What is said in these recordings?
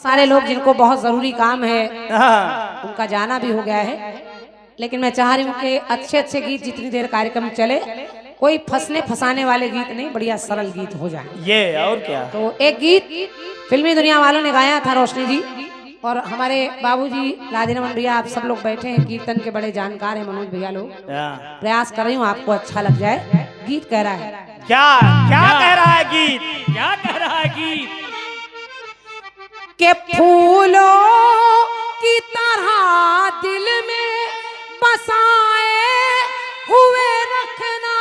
सारे लोग जिनको बहुत जरूरी काम है उनका जाना भी हो गया है, लेकिन मैं चाह रही हूँ कि अच्छे अच्छे गीत जितनी देर कार्यक्रम चले कोई फंसने फंसाने वाले गीत नहीं, बढ़िया सरल गीत हो जाए। ये और क्या। तो एक गीत फिल्मी दुनिया वालों ने गाया था, रोशनी जी और हमारे बाबूजी लादिनमन भैया, आप सब लोग बैठे हैं, कीर्तन के बड़े जानकार हैं, मनोज भैया लोग। प्रयास कर रही हूँ आपको अच्छा लग जाए। गीत कह रहा है क्या क्या कह रहा है गीत, क्या कह रहा है गीत के फूलों की तरह दिल में बसाए हुए रखना,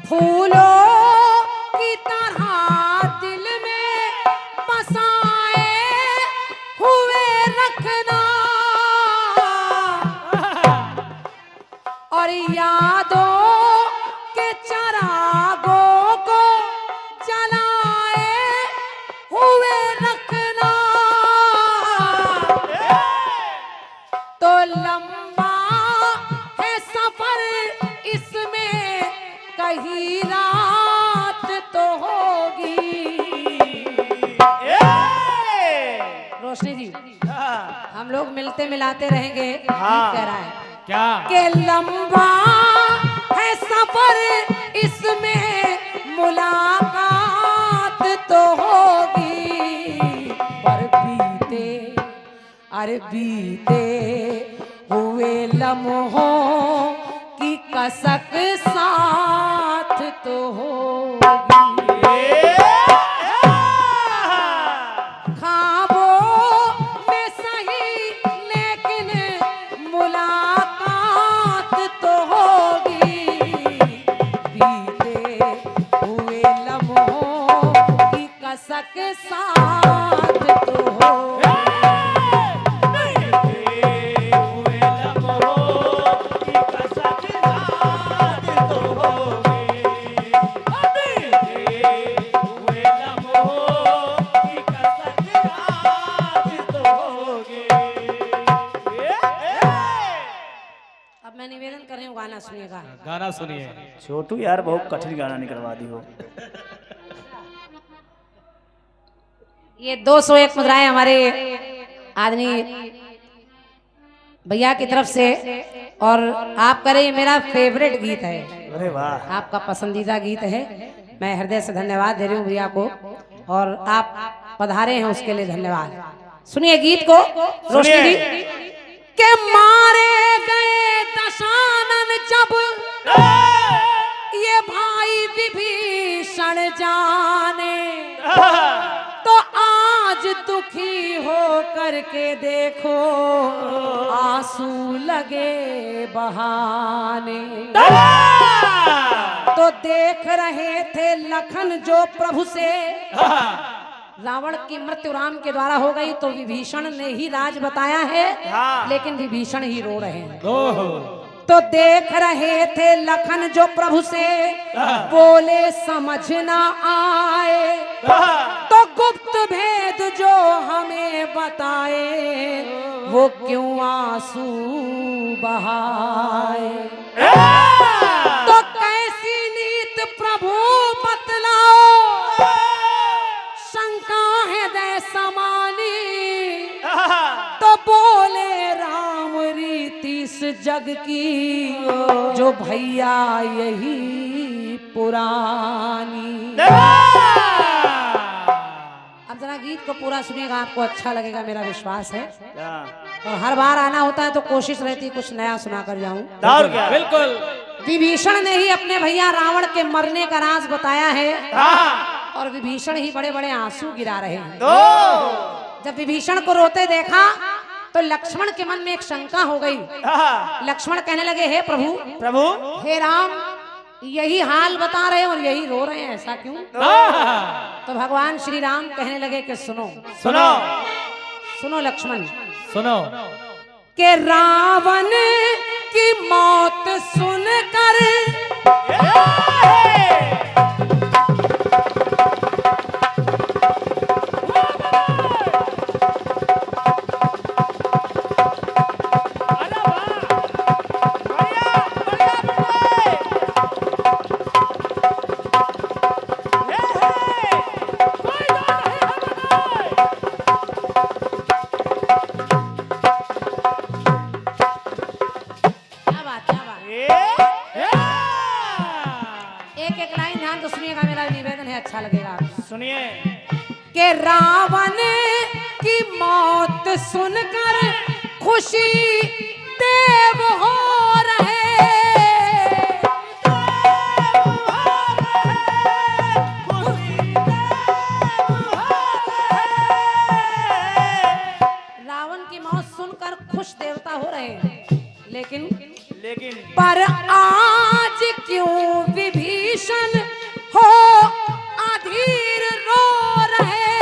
फूलों की तरह दिल में बसाए हुए रखना और यादों के चरागों को जलाए हुए रखना। तो लंबा है सफर इसमें कहीं रात तो होगी। रोशनी जी हम लोग मिलते मिलाते रहेंगे। कह रहा है क्या कि लंबा है सफर इसमें मुलाकात तो होगी, पर बीते हुए लम्हों की कसक साथ तो होगी। ख्वाबों में सही लेकिन मुलाकात तो होगी, बीते हुए लम्हों की कसक साथ तो होगी। मैं निवेदन कर रही हूँ गाना सुनिएगा। गाना सुनिए। छोटू यार बहुत कठिन गाना निकलवा दी हो। ये 201 मुद्राएं हमारे आदमी भैया की तरफ से, और आप करें ये मेरा फेवरेट गीत है। अरे वाह, आपका पसंदीदा गीत है। मैं हृदय से धन्यवाद दे रही हूँ भैया को, और आप पधारे हैं उसके लिए धन्यवाद। सुनिए गीत को रोशनी जी। के मारे गए दशानन जब ये भाई विभीषण जाने, तो आज दुखी हो करके देखो आंसू लगे बहाने। तो देख रहे थे लखन जो प्रभु से रावण की मृत्यु राम के द्वारा हो गई, तो विभीषण ने ही राज बताया है, लेकिन विभीषण ही रो रहे हैं। तो देख रहे थे लखन जो प्रभु से बोले समझ ना आए, तो गुप्त भेद जो हमें बताए वो क्यों आंसू बहाए। तो कैसी नीत प्रभु बतलाओ, शंका है दे समानी। तो बोले राम रीति इस जग की जो भैया यही पुरानी। अब जरा गीत को पूरा सुनिएगा, आपको अच्छा लगेगा मेरा विश्वास है। और हर बार आना होता है तो कोशिश रहती कुछ नया सुना कर जाऊं। बिल्कुल। विभीषण ने ही अपने भैया रावण के मरने का राज बताया है, और विभीषण ही बड़े बड़े आंसू गिरा रहे हैं। जब विभीषण को रोते देखा तो लक्ष्मण के मन में एक शंका हो गई। लक्ष्मण कहने लगे, हे प्रभु प्रभु हे राम, यही हाल बता रहे हैं और यही रो रहे हैं, ऐसा क्यों? तो भगवान श्री राम कहने लगे कि सुनो सुनो सुनो लक्ष्मण, सुनो कि रावण की मौत सुनकर अच्छा लगेगा, सुनिए। कि रावण की मौत सुनकर खुशी देव हो रहे, रावण की मौत सुनकर खुश देवता हो रहे हैं, लेकिन पर आज क्यों विभीषण हो अधीर रो रहे,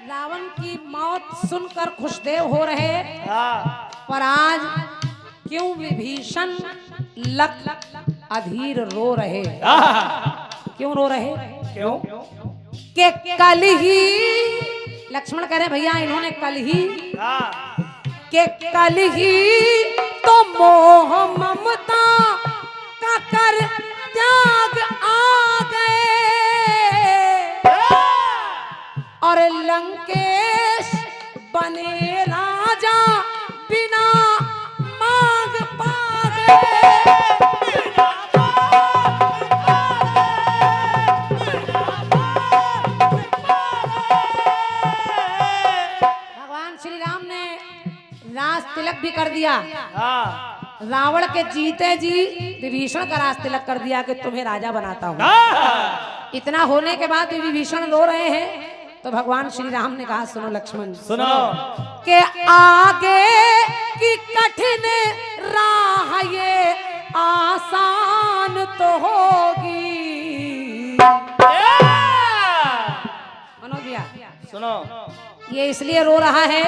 रावण की मौत सुनकर खुशदेव हो रहे, पर आज क्यों विभीषण लक अधीर रो रहे? क्यों रो रहे? क्यों? कि कल ही, लक्ष्मण कह रहे भैया इन्होंने कल ही, कि कल ही तो मोह ममता का कर त्याग आ गए और लंकेश बने राजा बिना मांग पा गए। राज तिलक भी कर दिया, रावण के जीते जी विभीषण का राज तिलक कर दिया कि तुम्हें राजा बनाता हूँ। इतना होने के बाद भी विभीषण रो रहे हैं, तो भगवान श्री राम ने कहा सुनो लक्ष्मण सुनो, कि आगे की कठिन राह ये आसान तो होगी। मनोज भैया सुनो, ये इसलिए रो रहा है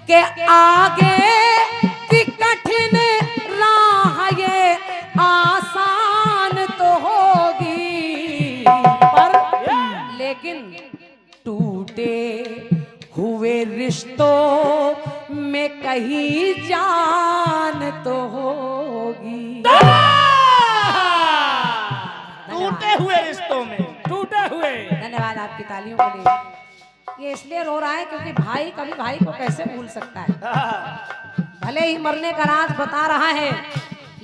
कि आगे की कठिन राह ये आसान तो होगी, पर लेकिन टूटे हुए रिश्तों में कहीं जान तो होगी। टूटे हुए रिश्तों में, टूटे हुए। धन्यवाद आपकी तालियों के लिए। ये इसलिए रो रहा है क्योंकि भाई कभी भाई को कैसे भूल सकता है। भले ही मरने का राज बता रहा है,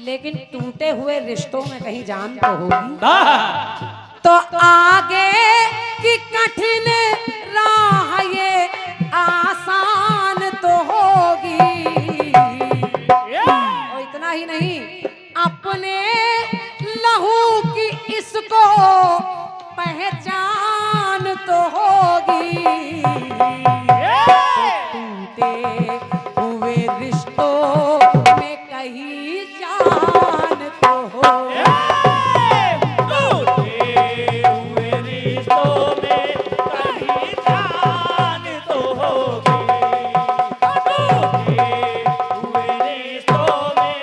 लेकिन टूटे हुए रिश्तों में कहीं जान तो होगी। तो आगे की कठिन राह ये आसान तो होगी। और इतना ही नहीं, अपने लहू की इसको पहचान तो होगी। टूटे हुए रिश्तों में कहीं जान तो होगी। टूटे हुए रिश्तों में कहीं जान तो होगी। टूटे हुए रिश्तों में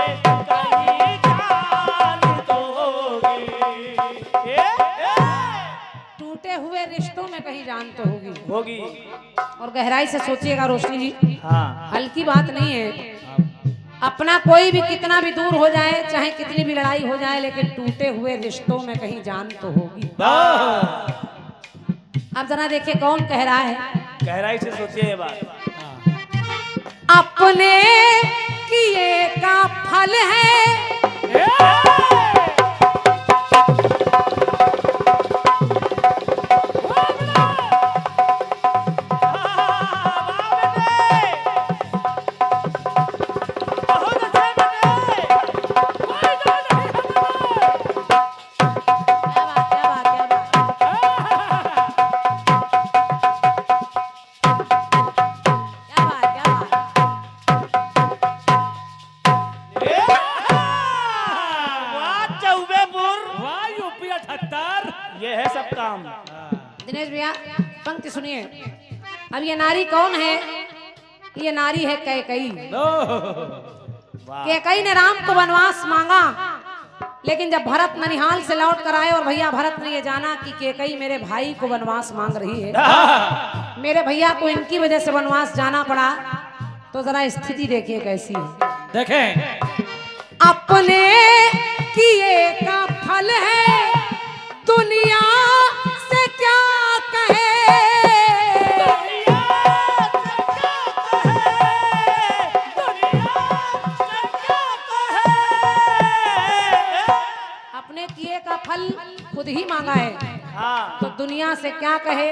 कहीं जान तो होगी। टूटे हुए रिश्तों में कहीं जान तो होगी। और गहराई से सोचिएगा रोशनी जी, हल्की बात नहीं है। अपना कोई भी कितना भी दूर हो जाए, चाहे कितनी भी लड़ाई हो जाए, लेकिन टूटे हुए रिश्तों में कहीं जान तो होगी। अब जरा देखिए कौन कह रहा है, गहराई से सोचिए ये बात। अपने किए का फल है दिनेश भैया पंक्ति सुनिए। अब ये नारी कौन है? ये नारी है कैकई। कैकई ने राम को वनवास मांगा, लेकिन जब भरत ननिहाल से लौट कर आए और भैया भरत ने ये जाना कि कैकई मेरे भाई को वनवास मांग रही है, मेरे भैया को इनकी वजह से वनवास जाना पड़ा, तो जरा स्थिति देखिए कैसी है। देखें। अपने किए का फल है दुनिया से क्या कहे, अपने किए का फल खुद ही मांगा है, तो दुनिया से क्या कहे।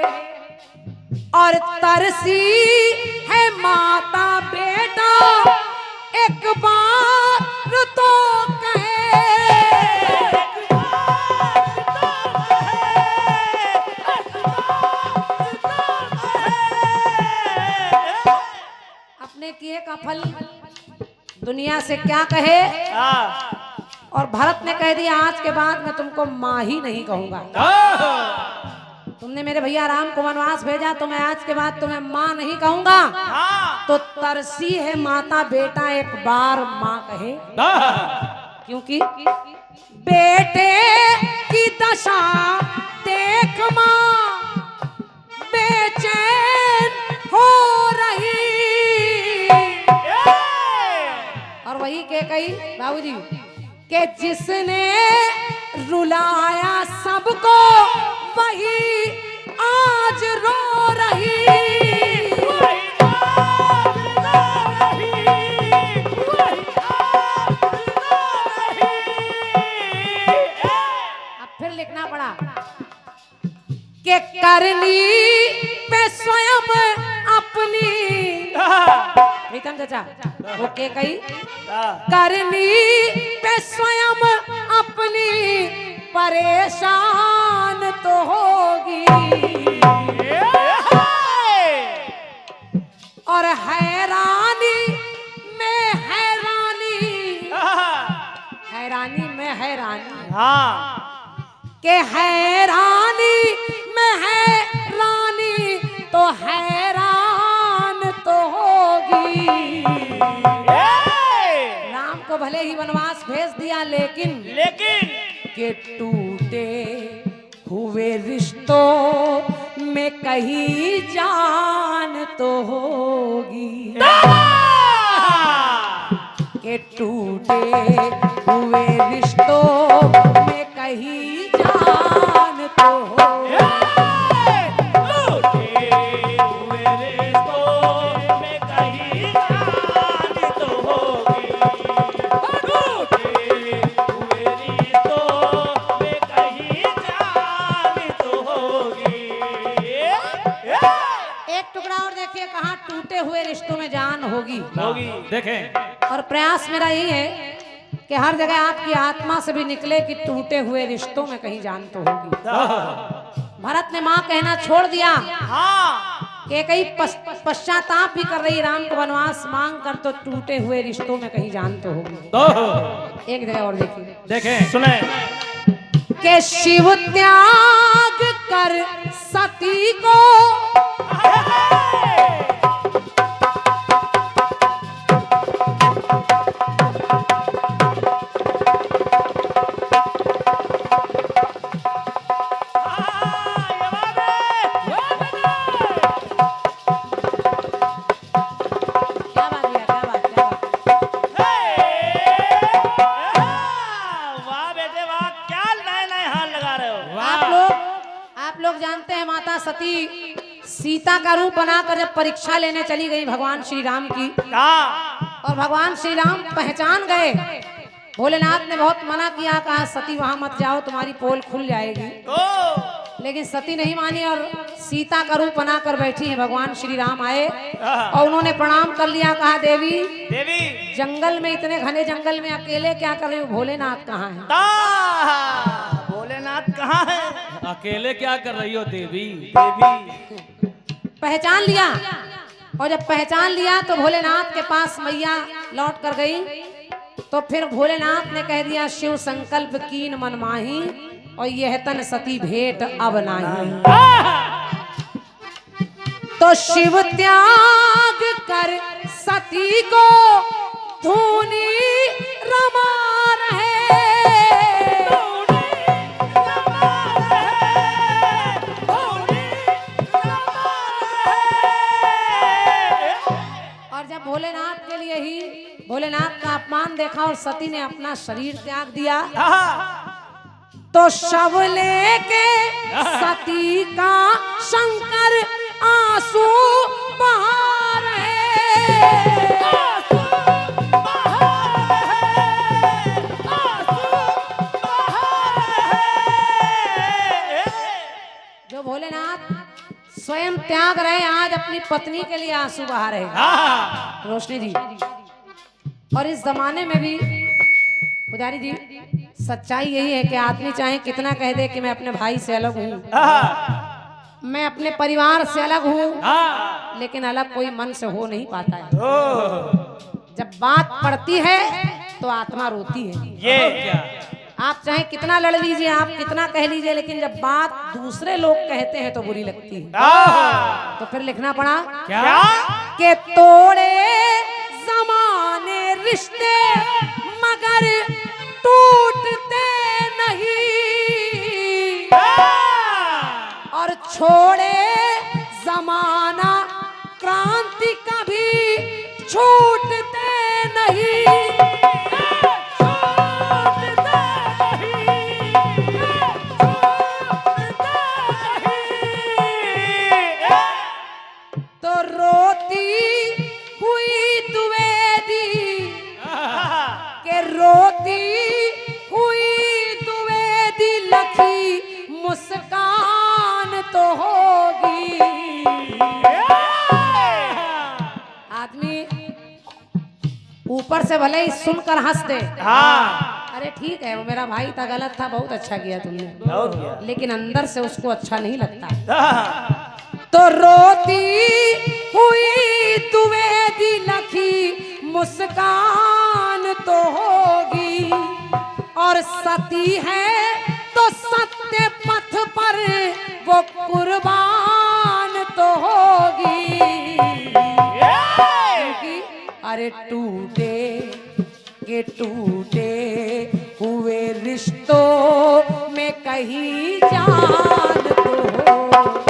और तरसी है माता बेटा एक बार तो कहे, अपने किए का फल दुनिया से क्या कहे। और भरत ने कह दिया आज के बाद मैं तुमको माँ ही नहीं कहूंगा। तुमने मेरे भैया राम को वनवास भेजा तो मैं आज के बाद तुम्हें माँ नहीं कहूंगा। तो तरसी है माता बेटा एक बार माँ कहे, क्योंकि बेटे की दशा देख माँ बेचैन हो रही। और वही कैकई बाबूजी के जिसने रुलाया सबको वही आज रो रही। अब फिर लिखना पड़ा कि करनी पे स्वयं अपनी, प्रीतम चाचा वो कैकई करनी पे स्वयं अपनी परेशान तो होगी, और हैरानी में हैरानी, हैरानी में हैरानी, के हैरानी में हैरानी तो हैरान तो होगी। राम को भले ही वनवास भेज दिया, लेकिन के टूटे हुए रिश्तों में कहीं जान तो होगी, के टूटे हुए रिश्तों में कहीं जान तो होगी। टूटे हुए रिश्तों में जान होगी। देखें। और प्रयास मेरा यही है कि हर जगह आपकी आत्मा से भी निकले कि टूटे हुए रिश्तों में कहीं जान तो होगी। भरत ने माँ कहना छोड़ दिया कि कहीं पश्चाताप भी कर रही राम को वनवास मांग कर, तो टूटे हुए रिश्तों में कहीं जान तो होगी। एक जगह और देखिए, देखें सुने कि शिव त्याग कर सती को सती सीता का रूप बनाकर जब परीक्षा लेने चली गई भगवान श्री राम की, और भगवान श्री राम पहचान गए। भोलेनाथ ने बहुत मना किया, कहा सती वहां मत जाओ तुम्हारी पोल खुल जाएगी, लेकिन सती नहीं मानी और सीता का रूप बनाकर बैठी है। भगवान श्री राम आए और उन्होंने प्रणाम कर लिया, कहा देवी जंगल में, इतने घने जंगल में अकेले क्या कर रही हो? भोलेनाथ कहाँ है? भोलेनाथ कहाँ है? अकेले क्या कर रही हो देवी? पहचान लिया, और जब पहचान लिया तो भोलेनाथ के पास मैया लौट कर गई। तो फिर भोलेनाथ ने कह दिया, शिव संकल्प कीन मन माही, और यह तन सती भेंट अब नाही। तो शिव त्याग कर सती को धूनी रमा रहे। और जब भोलेनाथ के लिए ही भोलेनाथ का अपमान देखा और सती ने अपना शरीर त्याग दिया, तो शव लेके सती का शंकर आंसू बहा रहे। जो भोलेनाथ स्वयं त्याग रहे, आज अपनी पत्नी के लिए आंसू बहा रहे। रोशनी जी, और इस जमाने में भी पुजारी जी सच्चाई यही है कि आदमी चाहे कितना कह दे कि मैं अपने भाई से अलग हूँ, मैं अपने परिवार से अलग हूँ, लेकिन अलग कोई मन से हो नहीं पाता है। जब बात पड़ती है तो आत्मा रोती है। ये क्या? आप चाहे कितना लड़ लीजिए, आप कितना कह लीजिए, लेकिन जब बात दूसरे लोग कहते हैं तो बुरी लगती है। तो फिर लिखना पड़ा क्या कि तोड़े जमाने रिश्ते मगर टूटते नहीं, और छोड़े जमाना क्रांति कभी छूटते नहीं। तो रोती हुई द्विवेदी के रोती हुई द्विवेदी लखी मुस्कान तो होगी। आदमी ऊपर से भले ही सुनकर हंस दे, अरे ठीक है वो मेरा भाई था, गलत था, बहुत अच्छा किया तुमने, लेकिन अंदर से उसको अच्छा नहीं लगता। तो रोती हुई द्विवेदी लखी मुस्कान तो होगी, और सती है तो सत्य पथ पर वो कुर्बान तो होगी। क्योंकि अरे टूटे के टूटे हुए रिश्तों में कहीं जान तो होगी।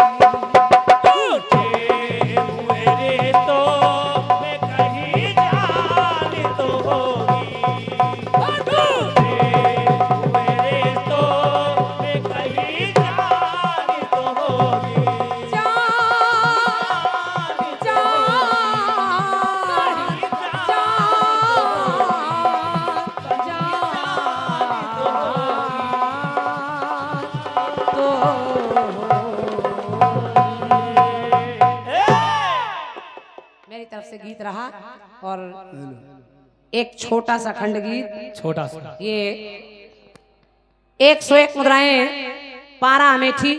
से गीत रहा, और एक छोटा सा खंड गीत, छोटा सा, ये 101 मुद्राएं पारा अमेठी।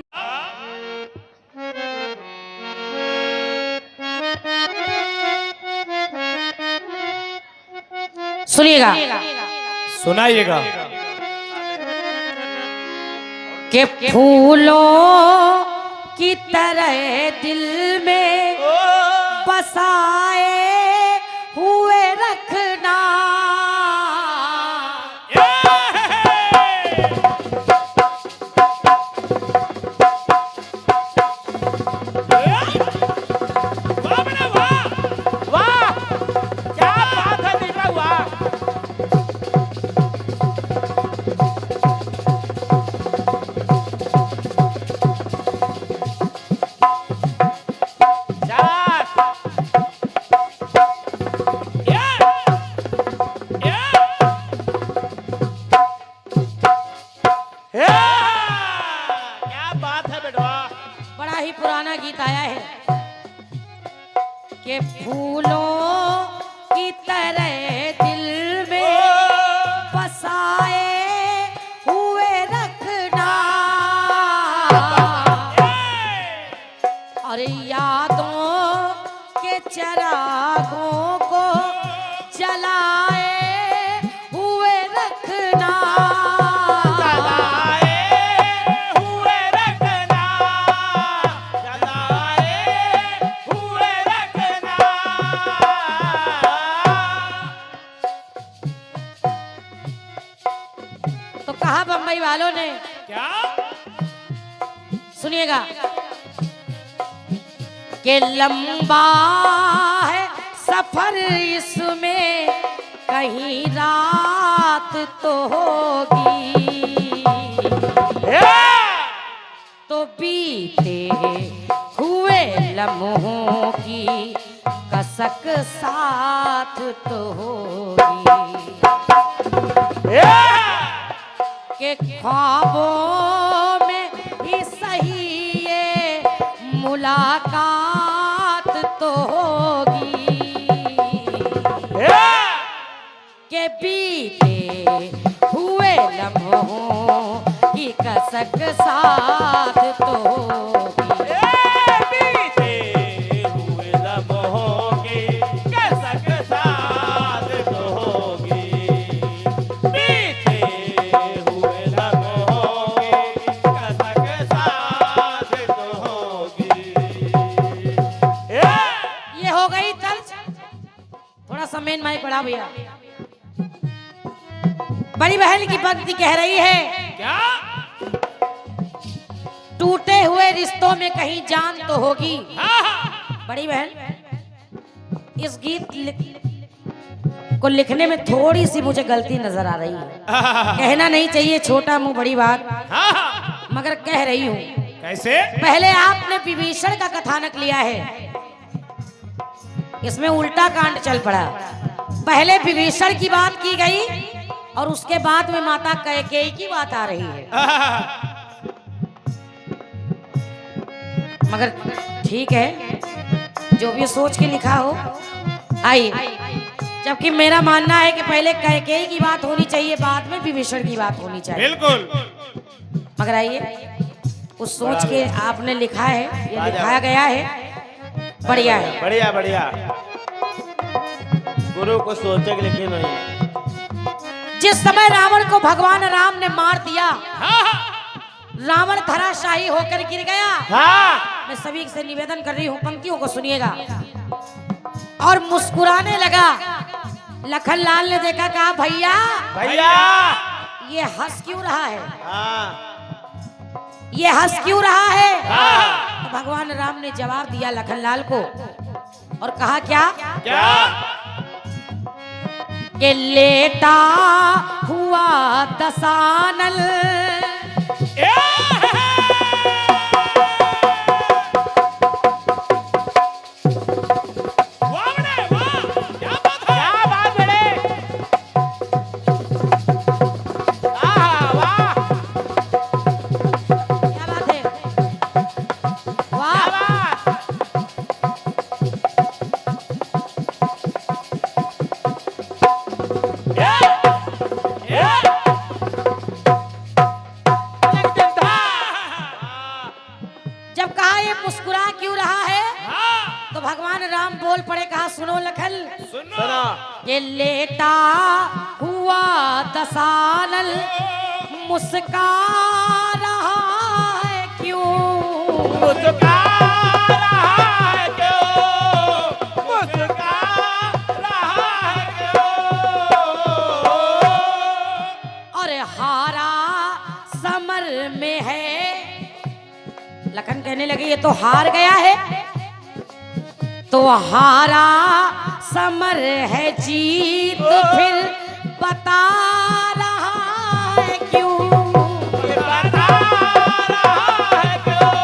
सुनिएगा, सुनाइएगा। के फूलों की तरह दिल में बसाए हुए रखना, गीत आया है कि फूलों की तरह दिल में बसाए हुए रखना, और यादों के चरागों को जलाए हुए रखना, सुनिएगा कि लंबा है सफर इसमें कहीं रात तो होगी, तो बीते हुए लम्हों की कसक साथ तो होगी, के ख्वाबों में ही सही ये मुलाकात तो होगी, के बीते हुए लम्हों की कसक साथ तो होगी, बीते हुए लम्हों की कसक साथ तो होगी, बीते हुए लम्हों की कसक साथ तो होगी। ये हो गई तर्ज। थोड़ा सा मेन माइक बढ़ा भैया। बड़ी बहन की पंक्ति कह रही है क्या? टूटे हुए रिश्तों में कहीं जान तो होगी। बड़ी बहन, इस गीत को लिखने में थोड़ी सी मुझे गलती नजर आ रही है। कहना नहीं चाहिए, छोटा मुंह बड़ी बात, मगर कह रही हूँ। कैसे? पहले आपने विभीषण का कथानक लिया है, इसमें उल्टा कांड चल पड़ा। पहले विभीषण की बात की गई और उसके बाद में माता कैकेयी की बात आ रही है। मगर ठीक है, जो भी सोच के लिखा हो। आइए, जबकि मेरा मानना है कि पहले कैकेयी की बात होनी चाहिए, बाद में विभीषण की बात होनी चाहिए। बिल्कुल। मगर आइए, उस सोच के आपने लिखा है, ये लिखाया गया है, बढ़िया है। बढ़िया बढ़िया, गुरु को सोचे के लिखे नहीं। जिस समय रावण को भगवान राम ने मार दिया, रावण धराशायी होकर गिर गया। मैं सभी से निवेदन कर रही हूँ, पंक्तियों को सुनिएगा। और मुस्कुराने लगा। लखन लाल ने देखा, कहा भैया भैया ये हंस क्यों रहा है, ये हंस क्यों रहा है। तो भगवान राम ने जवाब दिया लखन लाल को और कहा क्या क्या? कि लेटा हुआ दसानल ये लेटा हुआ दसानल मुस्का रहा है क्यों, मुस्का रहा है क्यों, मुस्का रहा है क्यों। और हारा समर में है। लखन कहने लगे ये तो हार गया है, तो हारा समर है जीत फिर बता रहा है क्यों, ये बता रहा है क्यों,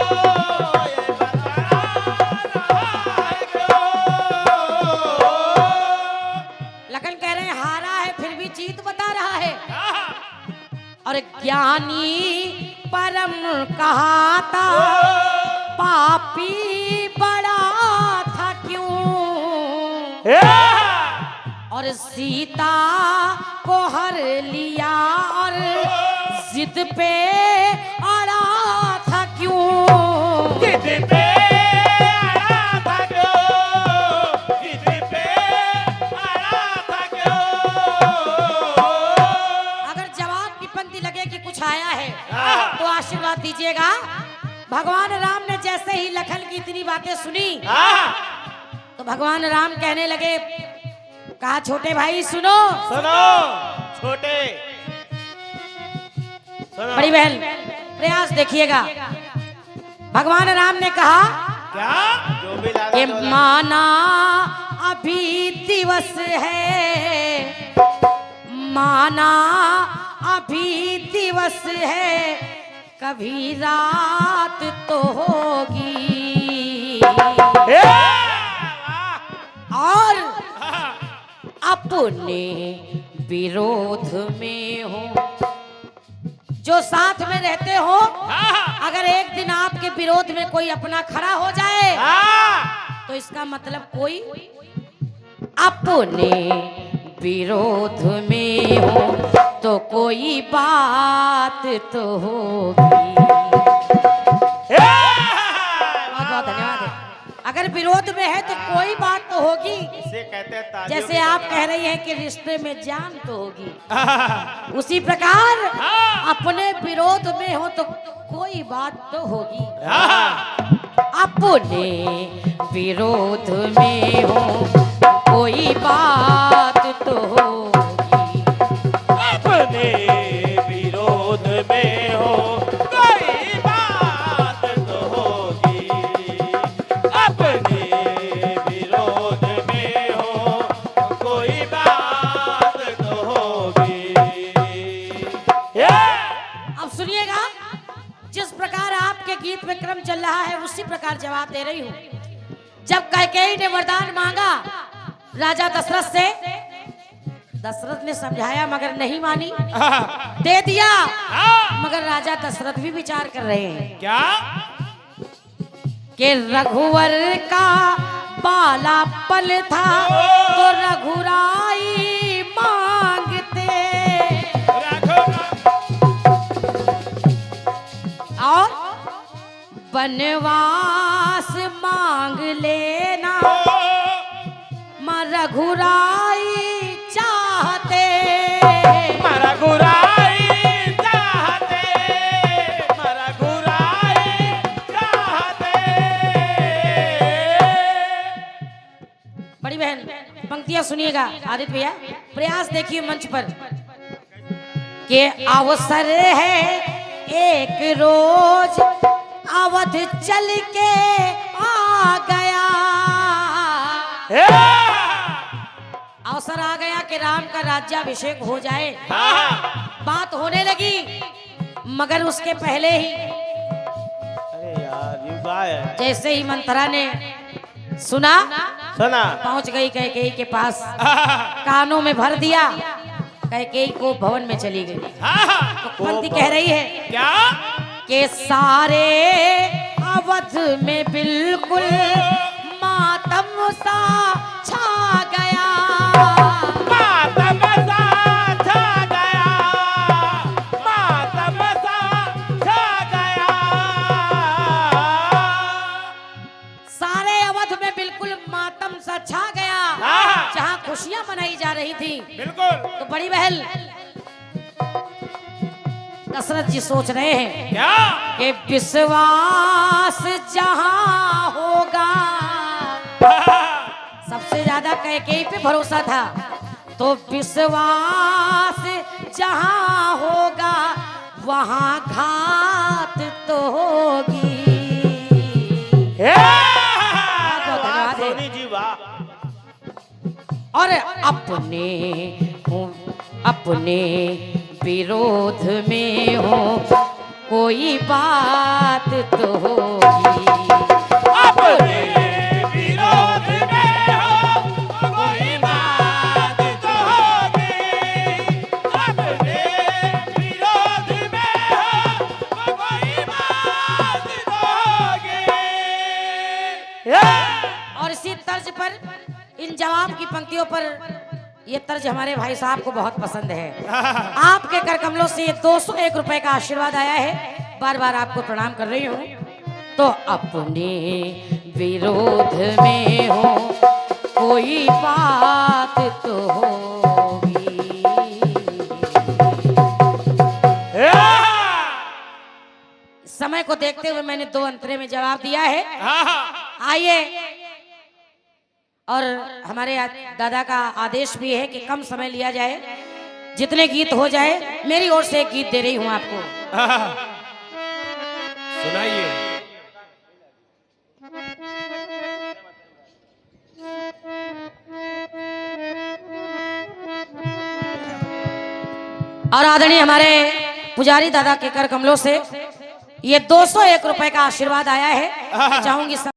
ये बता रहा है क्यों। लखन कह रहे हैं हारा है फिर भी जीत बता रहा है। और ज्ञानी परम कहाता पापी बड़ा था क्यों, और सीता को हर लिया और जिद पे अड़ा था क्यों, जिद पे अड़ा था क्यों, जिद पे अड़ा था क्यों। अगर जवाब की पंक्ति लगे कि कुछ आया है तो आशीर्वाद दीजिएगा। भगवान राम ने जैसे ही लखन की इतनी बातें सुनी तो भगवान राम कहने लगे, कहा छोटे भाई सुनो, सुनो छोटे, सुनो। बड़ी बहन प्रयास देखिएगा। भगवान राम ने कहा क्या? जो भी लाला कि जो लाला- माना अभी दिवस है, माना अभी दिवस है, कभी रात तो होगी। और अपने विरोध में हो, जो साथ में रहते हो, अगर एक दिन आपके विरोध में कोई अपना खड़ा हो जाए तो इसका मतलब कोई अपने विरोध में हो तो कोई बात तो होगी। बहुत बहुत धन्यवाद है। अगर विरोध में है तो कोई बात तो होगी। इसे कहते हैं तालियों जैसे की आप तरह। कह रही हैं कि रिश्ते में जान तो होगी, उसी प्रकार अपने विरोध में हो तो कोई बात तो होगी। अपने विरोध में हो कोई बात तो होगी। अपने विरोध में हो कोई बात तो होगी। अपने विरोध में हो कोई बात तो होगी। अब सुनिएगा, जिस प्रकार आपके गीत में क्रम चल रहा है उसी प्रकार जवाब दे रही हूँ। जब कैकेयी ने वरदान मांगा राजा दशरथ से, दशरथ ने समझाया मगर नहीं मानी, दे दिया मगर राजा दशरथ भी विचार कर रहे हैं क्या? कि रघुवर का बाला पल था तो रघुराई मांगते, और वनवास मांग लेना रघुराई चाहते। मरा गुराई चाहते, मरा गुराई चाहते। बड़ी बहन पंक्तियां सुनिएगा। आदित्य भैया प्रयास देखिए मंच पर के अवसर है एक रोज अवध चल के आ गया। अवसर आ गया कि राम का राज्याभिषेक हो जाए। बात होने लगी मगर उसके पहले ही अरे यार ये गाय है। जैसे ही मंथरा ने सुना सुना पहुंच गई कैकेयी के पास, कानों में भर दिया, कैकेयी को भवन में चली गई। तो पंक्ति कह रही है क्या? कि सारे अवध में बिल्कुल मातम सा छा गया। मातम सा छा गया, मातम सा छा गया। सारे अवध में बिल्कुल मातम सा छा गया। जहां खुशियां मनाई जा रही थी, बिल्कुल। तो बड़ी बहन दशरथ जी सोच रहे हैं क्या? कि विश्वास जहां होगा, सबसे ज्यादा कैकेयी पे भरोसा था, तो विश्वास जहां होगा वहां घात तो होगी। धन्यवाद है। सोनी जी वाह। और अपने विरोध में हो कोई बात तो होगी। अपने विरोध में हो कोई बात तो होगी। अपने विरोध में हो कोई बात तो होगी। और इसी तर्ज पर इन जवाब की पंक्तियों पर ये तर्ज हमारे भाई साहब को बहुत पसंद है। आपके कर कमलों से ये 201 रुपए का आशीर्वाद आया है, बार बार आपको प्रणाम कर रही हूँ। तो अपने विरोध में हो कोई बात तो होगी। समय को देखते हुए मैंने 2 अंतरे में जवाब दिया है। आइए, और हमारे दादा का आदेश भी है कि कम समय लिया जाए, जितने गीत हो जाए। मेरी ओर से एक गीत दे रही हूं आपको। सुनाइए। और आदरणीय हमारे पुजारी दादा के कर कमलों से ये 201 रुपए का आशीर्वाद आया है। चाहूंगी